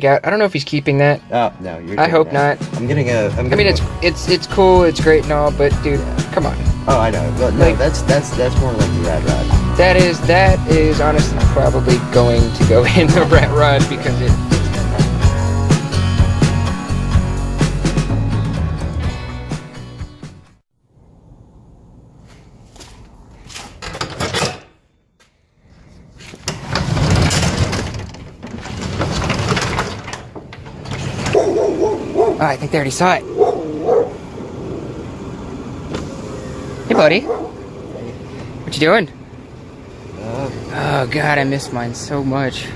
I don't know if he's keeping that. Oh no, you're. I hope not. I'm getting a. I mean, it's cool, it's great and all, but dude, come on. Oh, I know. But no, like, that's more like the rat rod. That is honestly probably going to go in the rat rod because it. Oh, I think they already saw it. Hey, buddy. What you doing? Oh, God, I miss mine so much.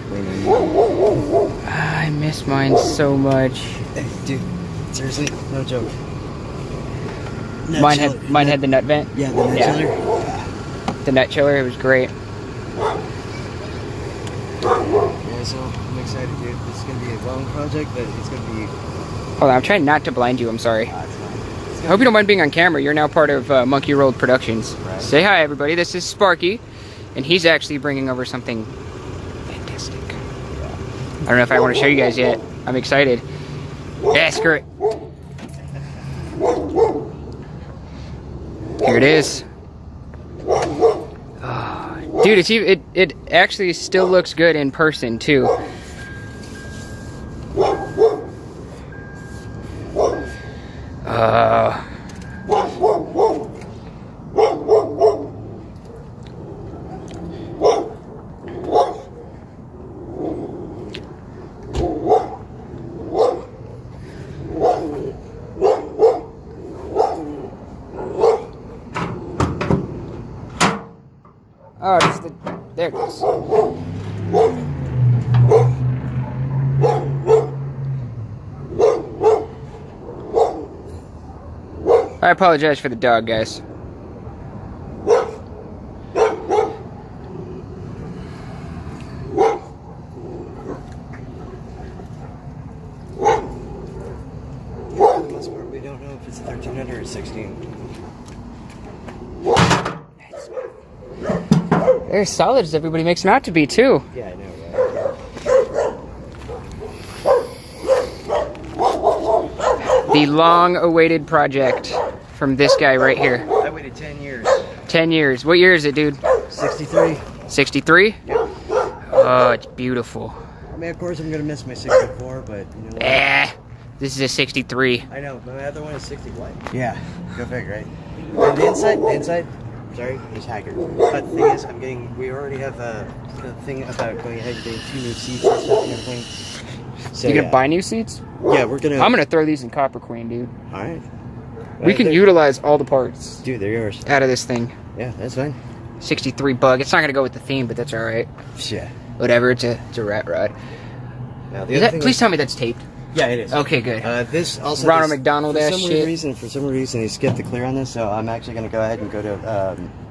I miss mine so much. Hey, dude, seriously, no joke. Mine had the nut vent? Yeah, the nut chiller. The nut chiller, it was great. Yeah, so I'm excited, dude. This is going to be a long project, but it's going to be... Hold on, I'm trying not to blind you, I'm sorry. I hope you don't mind being on camera. You're now part of Monkey Rolled Productions. Right. Say hi, everybody. This is Sparky, and he's actually bringing over something fantastic. I don't know if I want to show you guys yet. I'm excited. Yeah, screw it. Here it is. Oh, dude, it actually still looks good in person too. Oh, there it is. I apologize for the dog, guys. For the most part, we don't know if it's 1300 or 16. They're as solid as everybody makes them out to be, too. Yeah, I know, right? The long-awaited project from this guy right here. I waited 10 years. 10 years. What year is it, dude? 63. 63? Yeah. Oh, it's beautiful. I mean, of course, I'm going to miss my 64, but you know what? This is a 63. I know, but my other one is 60 white. Yeah, go figure, right? And the inside, sorry, is haggard. But the thing is, we already have the thing about going ahead and getting 2 new seats and stuff and everything. So, You gonna buy new seats? Yeah, we're gonna... I'm gonna throw these in Copper Queen, dude. Alright. We can utilize all the parts. Dude, they're yours. Out of this thing. Yeah, that's fine. 63 bug. It's not gonna go with the theme, but that's alright. Yeah. Whatever, it's a rat rod. Now, please tell me that's taped. Yeah, it is. Okay, good. This also... Ronald McDonald ass shit. For some reason, he skipped the clear on this, so I'm actually gonna go ahead and go to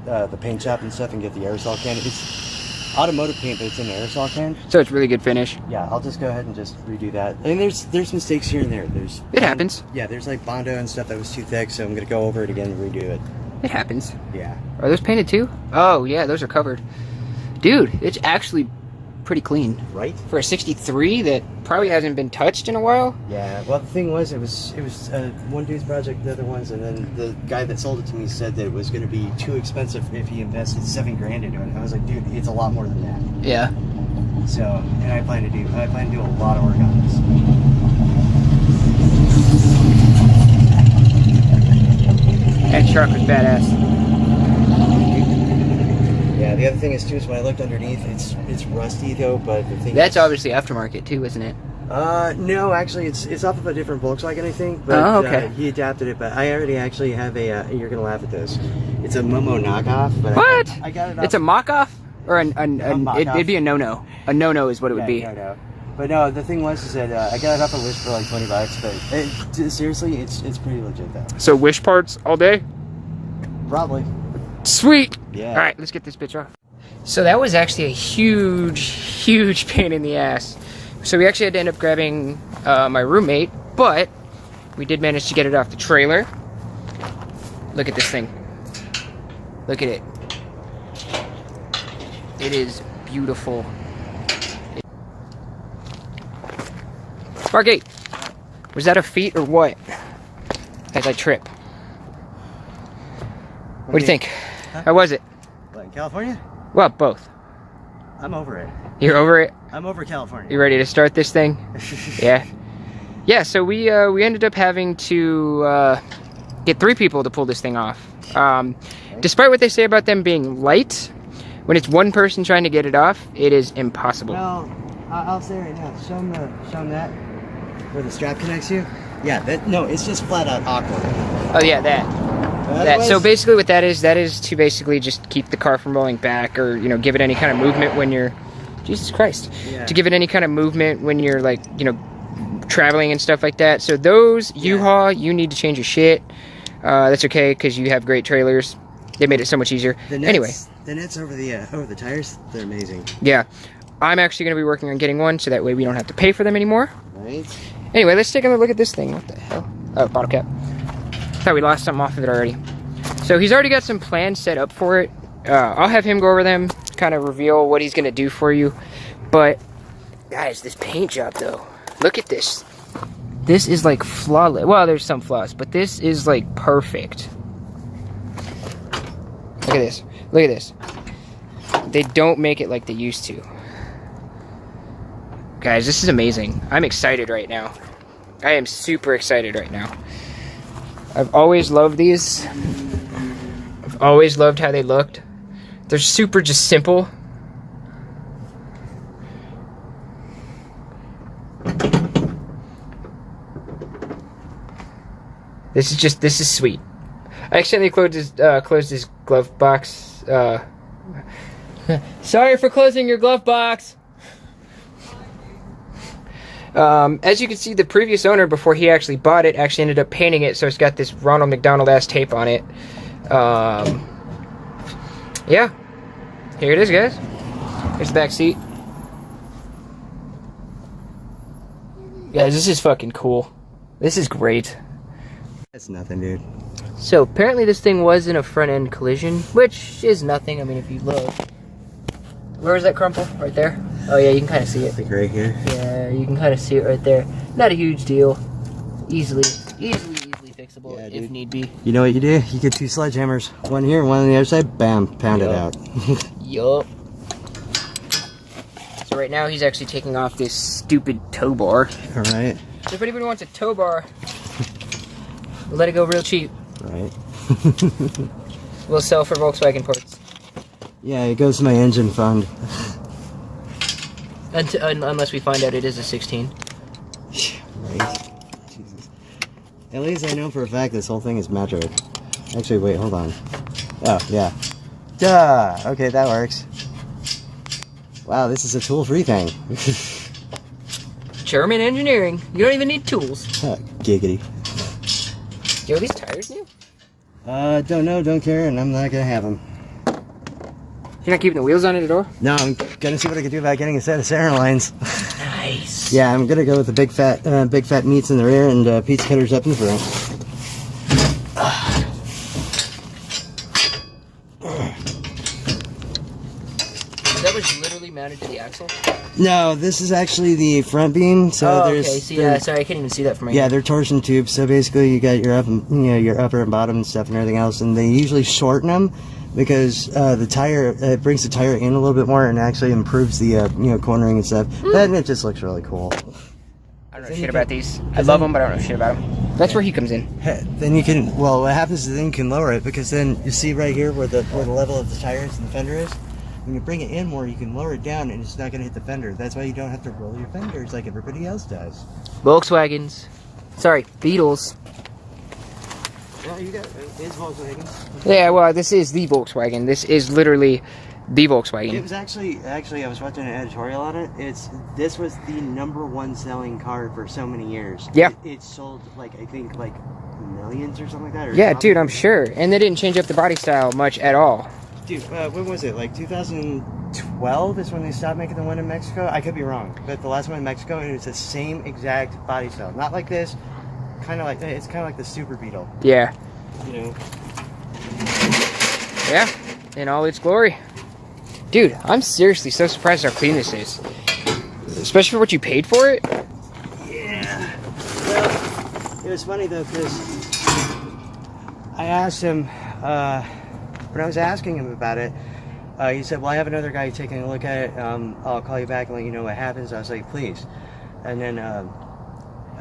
the paint shop and stuff and get the aerosol can. It's automotive paint, but it's in the aerosol can. So it's really good finish. Yeah, I'll just go ahead and just redo that. I mean, there's mistakes here and there. It happens. Yeah, there's like Bondo and stuff that was too thick, so I'm gonna go over it again and redo it. It happens. Yeah. Are those painted too? Oh yeah, those are covered. Dude, it's actually pretty clean. Right? For a 63 that probably hasn't been touched in a while. Yeah. Well, the thing was, it was one dude's project, the other one's, and then the guy that sold it to me said that it was going to be too expensive if he invested $7 grand into it. I was like, dude, it's a lot more than that. Yeah. So, and I plan to do a lot of work on this. That shark was badass. Yeah, the other thing is too is when I looked underneath, it's rusty though. But the thing that's obviously aftermarket too, isn't it? No, actually, it's off of a different Volkswagen, I think. But, oh, okay. He adapted it, but I already actually have a. You're gonna laugh at this. It's a Momo knockoff. But what? I got it. It's a mock-off, or it'd be a no-no. A no-no is what it would be. No. But no, the thing was is that I got it off a Wish for like $20. But seriously, it's pretty legit though. So Wish parts all day? Probably. Sweet. Yeah. All right, let's get this bitch off. So that was actually a huge pain in the ass. So we actually had to end up grabbing my roommate, but we did manage to get it off the trailer. Look at this thing. Look at it. It is beautiful. Sparky, was that a feat or what? As I trip. What do you think? Huh? How was it? What, in California? Well, both. I'm over it. You're over it? I'm over California. You ready to start this thing? Yeah. Yeah, so we ended up having to get 3 people to pull this thing off. Despite what they say about them being light, when it's one person trying to get it off, it is impossible. Well, I'll say right now, show them that, where the strap connects you. Yeah, no, it's just flat out awkward. Oh yeah, that. So basically what that is to basically just keep the car from rolling back, or, you know, give it any kind of movement when you're, Jesus Christ, to give it any kind of movement when you're, like, you know, traveling and stuff like that. So those, U-Haul, you need to change your shit. That's okay, because you have great trailers. They made it so much easier. Anyway. The nets over the tires, they're amazing. Yeah. I'm actually going to be working on getting one, so that way we don't have to pay for them anymore. Right. Anyway, let's take a look at this thing. What the hell? Oh, bottle cap. Thought we lost something off of it already. So he's already got some plans set up for it. I'll have him go over them, kind of reveal what he's going to do for you. But, guys, this paint job, though. Look at this. This is, like, flawless. Well, there's some flaws, but this is, like, perfect. Look at this. Look at this. They don't make it like they used to. Guys, this is amazing. I'm excited right now. I am super excited right now. I've always loved these. I've always loved how they looked. They're super just simple. This is sweet. I accidentally closed his glove box. Sorry for closing your glove box. As you can see, the previous owner, before he actually bought it, actually ended up painting it, so it's got this Ronald McDonald ass tape on it. Yeah, here it is, guys. Here's the back seat. Guys, this is fucking cool. This is great. That's nothing, dude. So apparently this thing was in a front end collision, which is nothing. I mean, if you look, where is that crumple? Right there. Oh yeah, you can kind of see it. Like right here. Yeah, you can kind of see it right there. Not a huge deal. Easily fixable, yeah, if need be. You know what you do? You get 2 sledgehammers. One here, one on the other side. Bam, pound it out. Yup. So right now he's actually taking off this stupid tow bar. All right. So if anybody wants a tow bar, we'll let it go real cheap. Right. We'll sell for Volkswagen parts. Yeah, it goes to my engine fund. Unless we find out it is a 16. Right. Jesus. At least I know for a fact this whole thing is metric. Actually, wait, hold on. Oh, yeah. Duh! Okay, that works. Wow, this is a tool-free thing. German engineering. You don't even need tools. Giggity. Yo, are these tires new? Don't know, don't care, and I'm not gonna have them. You're not keeping the wheels on it at all? No, I'm gonna see what I can do about getting a set of center lines. Nice. Yeah, I'm gonna go with the big fat meats in the rear and pizza cutters up in the front. That was literally mounted to the axle? No, this is actually the front beam. So okay. See, sorry, I can't even see that from right Yeah, they're torsion tubes. So basically, you got your your upper and bottom and stuff and everything else, and they usually shorten them because the tire brings the tire in a little bit more and actually improves the cornering and stuff. But it just looks really cool. I don't know shit about these. I love them, but I don't know shit about them. That's where he comes in. Then you can. Well, what happens is then you can lower it because then you see right here where the level of the tires and the fender is. When you bring it in more, you can lower it down and it's not going to hit the fender. That's why you don't have to roll your fenders like everybody else does. Volkswagens. Sorry, Beetles. Yeah, you got it's Volkswagen. Yeah, well, this is the Volkswagen. This is literally the Volkswagen. It was actually I was watching an editorial on it. This was the #1 selling car for so many years. Yeah. It sold I think millions or something like that. Or yeah, dude, I'm sure. And they didn't change up the body style much at all. Dude, when was it? Like 2012 is when they stopped making the one in Mexico? I could be wrong, but the last one in Mexico, it was the same exact body style. Not like this, it's kind of like the Super Beetle. Yeah. You know? Yeah, in all its glory. Dude, I'm seriously so surprised how clean this is. Especially for what you paid for it. Yeah, It was funny though, because I asked him, when I was asking him about it, he said, well, I have another guy taking a look at it. I'll call you back and let you know what happens. I was like, please. And then,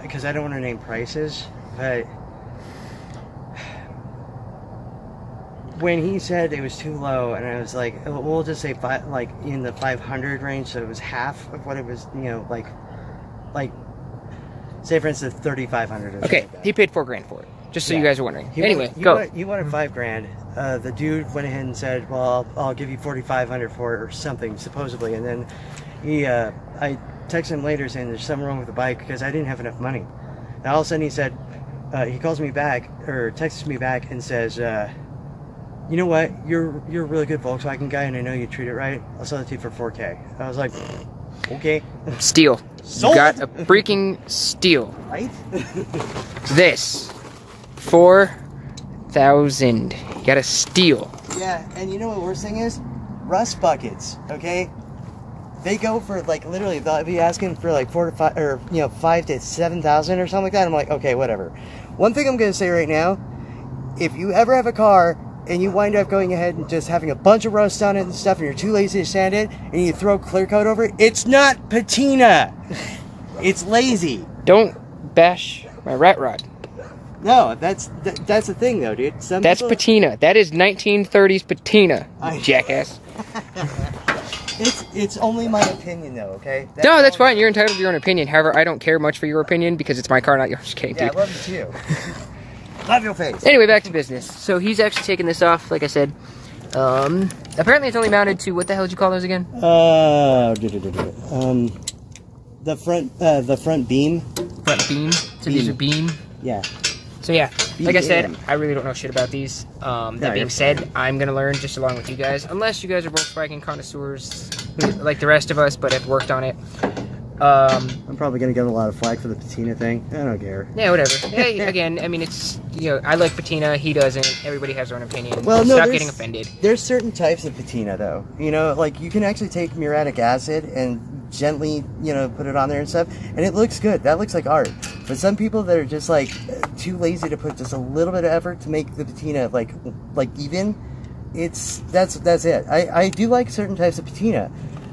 because I don't want to name prices, but when he said it was too low, and I was like, we'll just say like in the 500 range, so it was half of what it was, you know, like say for instance 3,500. Okay, he paid $4,000 for it. Just so you guys are wondering. Anyway, go. You wanted $5,000. The dude went ahead and said, "Well, I'll give you 4,500 for it or something," supposedly. And then I texted him later saying there's something wrong with the bike because I didn't have enough money. And all of a sudden he said, he calls me back or texts me back and says, "You know what? You're a really good Volkswagen guy, and I know you treat it right. I'll sell it to you for $4,000." I was like, "Okay." Steal. Sold. You got a freaking steal. Right? This. 4,000. You got a steal. Yeah, and you know what the worst thing is? Rust buckets, okay? They go for like literally they'll be asking for like 4 to 5 or 5 to 7,000 or something like that. I'm like, okay, whatever. One thing I'm gonna say right now, if you ever have a car and you wind up going ahead and just having a bunch of rust on it and stuff and you're too lazy to sand it and you throw clear coat over it, it's not patina. It's lazy. Don't bash my rat rod. No, that's the thing though, dude. That's patina. That is 1930s patina, jackass. It's only my opinion though, okay? No, that's fine. You're entitled to your own opinion. However, I don't care much for your opinion because it's my car, not yours. Okay, dude. Yeah, I love you too. Love your face. Anyway, back to business. So he's actually taking this off, like I said. Apparently it's only mounted to, what the hell did you call those again? The front beam. Front beam. So these are beam. Yeah. So yeah, like I said, I really don't know shit about these. That being said, I'm gonna learn just along with you guys, unless you guys are Volkswagen connoisseurs like the rest of us, but have worked on it. I'm probably gonna get a lot of flack for the patina thing. I don't care. Yeah, whatever. Hey, again, I mean, it's, I like patina. He doesn't. Everybody has their own opinion. Well, no, stop getting offended. There's certain types of patina though. Like you can actually take muriatic acid and gently, put it on there and stuff, and it looks good. That looks like art. But some people that are just like too lazy to put just a little bit of effort to make the patina like even, that's it. I do like certain types of patina,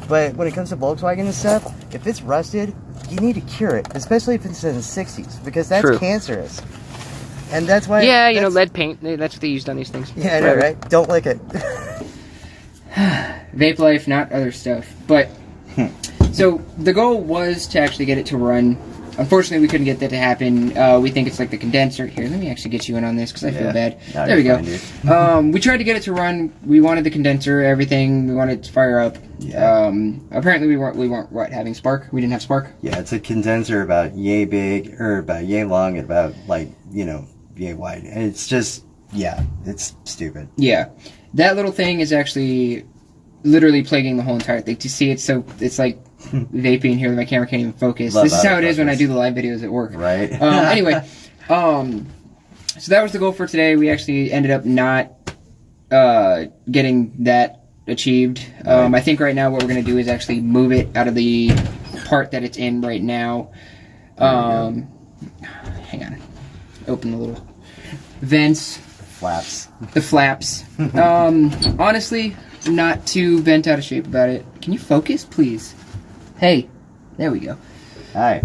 but when it comes to Volkswagen and stuff, if it's rusted, you need to cure it, especially if it's in the 60s, because that's cancerous. And that's why. Yeah, lead paint. That's what they used on these things. Yeah, I know, right? Don't lick it. Vape life, not other stuff. But so the goal was to actually get it to run. Unfortunately, we couldn't get that to happen. We think it's like the condenser. Here, let me actually get you in on this because I feel bad. No, there we go. We tried to get it to run. We wanted the condenser, everything. We wanted it to fire up. Yeah. Apparently, we weren't having spark. We didn't have spark. Yeah, it's a condenser about yay big, or about yay long, and about yay wide. And it's just, it's stupid. Yeah, that little thing is actually literally plaguing the whole entire thing. To see it, so it's like vaping here. My camera can't even focus. This is how it is when I do the live videos at work. Right. Anyway, so that was the goal for today. We actually ended up not getting that achieved. Right. I think right now what we're going to do is actually move it out of the part that it's in right now. Hang on. Open the little vents. Flaps. The flaps. Honestly, not too bent out of shape about it. Can you focus, please? Hey, there we go. Hi.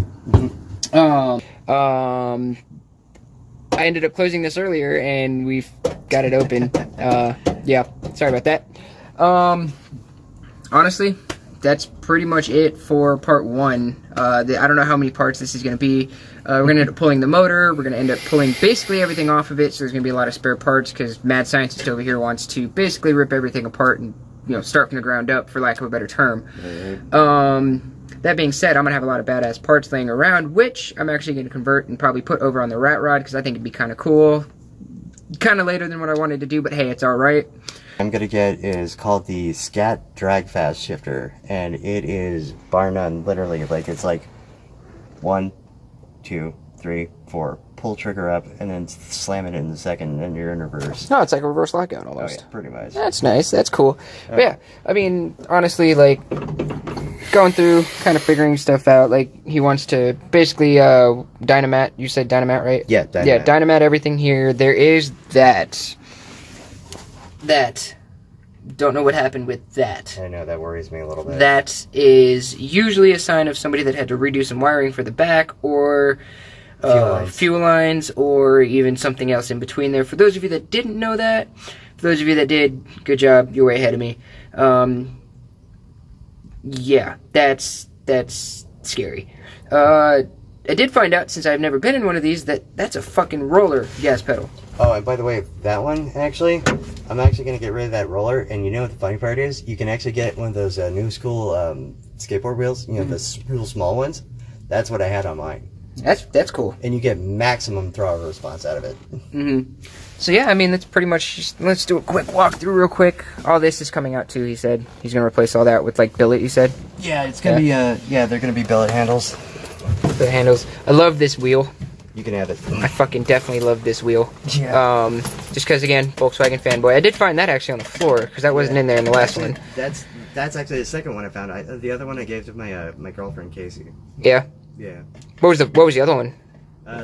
I ended up closing this earlier, and we've got it open. Yeah, sorry about that. Honestly, that's pretty much it for part one. I don't know how many parts this is going to be. We're going to end up pulling the motor. We're going to end up pulling basically everything off of it, so there's going to be a lot of spare parts, because Mad Scientist over here wants to basically rip everything apart and start from the ground up, for lack of a better term. That being said, I'm going to have a lot of badass parts laying around, which I'm actually going to convert and probably put over on the rat rod, because I think it'd be kind of cool. Kind of later than what I wanted to do, but hey, it's alright. I'm going to get is called the Scat Drag Fast Shifter, and it is bar none, literally, it's like 1, 2, 3, 4, pull trigger up and then slam it in the second, and you're in reverse. No, it's like a reverse lockout almost. Oh, yeah, pretty much. That's nice. That's cool. But yeah, I mean, honestly, like, going through, kind of figuring stuff out. Like, he wants to basically dynamite. You said dynamite, right? Yeah, dynamite. Yeah, dynamite everything here. There is that. Don't know what happened with that. I know, that worries me a little bit. That is usually a sign of somebody that had to redo some wiring for the back, or fuel lines, or even something else in between there. For those of you that didn't know that, for those of you that did, good job, you're way ahead of me. Yeah, that's scary. I did find out, since I've never been in one of these, that that's a fucking roller gas pedal. Oh, and by the way, that one, actually, I'm actually going to get rid of that roller, and you know what the funny part is? You can actually get one of those new school skateboard wheels, you know, the real small ones. That's what I had on mine. That's cool. And you get maximum throttle response out of it. So yeah, I mean, that's pretty much, just, let's do a quick walkthrough real quick. All this is coming out too, he said. He's going to replace all that with, like, billet, you said? Yeah, it's going to be, they're going to be billet handles. Billet handles. I love this wheel. You can have it. I fucking definitely love this wheel. Yeah. Just because, again, Volkswagen fanboy. I did find that actually on the floor, because that wasn't in there in the last one. That's actually the second one I found. The other one I gave to my girlfriend, Casey. Yeah? Yeah. What was the other one?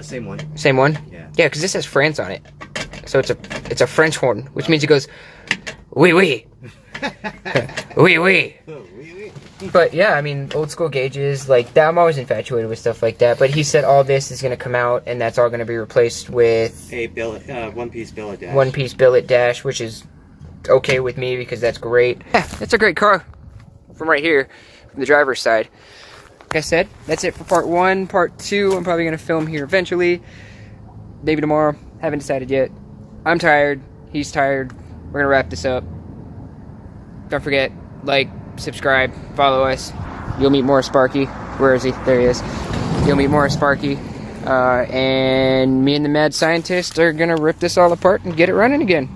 Same one. Same one? Yeah. Yeah, because this has France on it. So it's a French horn, which means it goes, oui, oui. Oui, oui. But yeah, I mean, old school gauges, like that, I'm always infatuated with stuff like that. But he said all this is going to come out, and that's all going to be replaced with a billet, one-piece billet dash. One-piece billet dash, which is okay with me because that's great. Yeah, that's a great car from right here, from the driver's side. Like I said, that's it for part 1. Part 2, I'm probably going to film here eventually. Maybe tomorrow. Haven't decided yet. I'm tired. He's tired. We're going to wrap this up. Don't forget, like, subscribe, follow us. You'll meet more Sparky. Where is he? There he is. You'll meet more Sparky. And me and the mad scientist are going to rip this all apart and get it running again.